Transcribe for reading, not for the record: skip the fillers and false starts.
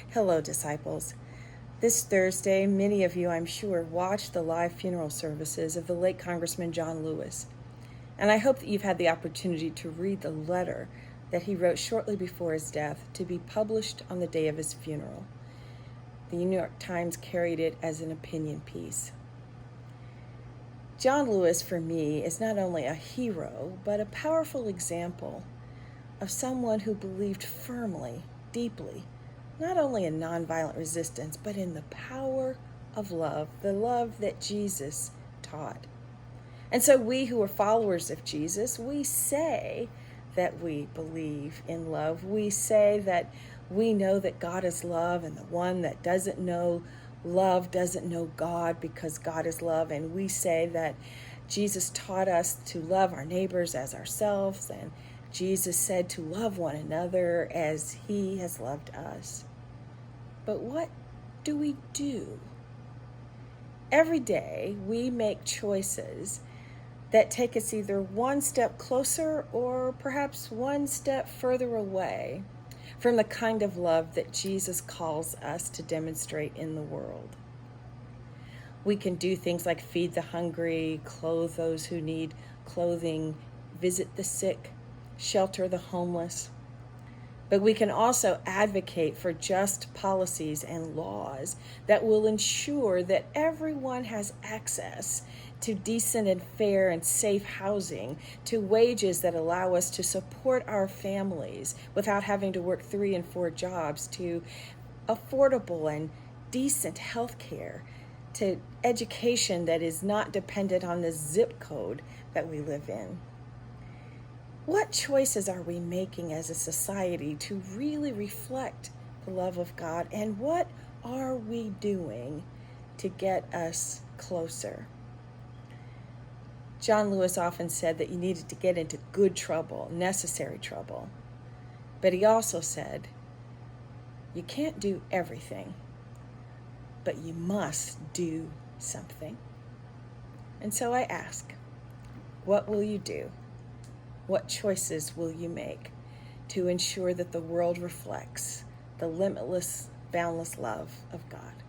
Hello, disciples. This Thursday, many of you, I'm sure, watched the live funeral services of the late Congressman John Lewis. And I hope that you've had the opportunity to read the letter that he wrote shortly before his death to be published on the day of his funeral. The New York Times carried it as an opinion piece. John Lewis, for me, is not only a hero, but a powerful example of someone who believed firmly, deeply, not only in nonviolent resistance, but in the power of love, the love that Jesus taught. And so we who are followers of Jesus, we say that we believe in love. We say that we know that God is love, and the one that doesn't know love doesn't know God, because God is love. And we say that Jesus taught us to love our neighbors as ourselves, and Jesus said to love one another as he has loved us. But what do we do? Every day we make choices that take us either one step closer or perhaps one step further away from the kind of love that Jesus calls us to demonstrate in the world. We can do things like feed the hungry, clothe those who need clothing, visit the sick, shelter the homeless. But we can also advocate for just policies and laws that will ensure that everyone has access to decent and fair and safe housing, to wages that allow us to support our families without having to work 3 and 4 jobs, to affordable and decent health care, to education that is not dependent on the zip code that we live in. What choices are we making as a society to really reflect the love of God? And what are we doing to get us closer? John Lewis often said that you needed to get into good trouble, necessary trouble. But he also said, you can't do everything, but you must do something. And so I ask, what will you do? What choices will you make to ensure that the world reflects the limitless, boundless love of God?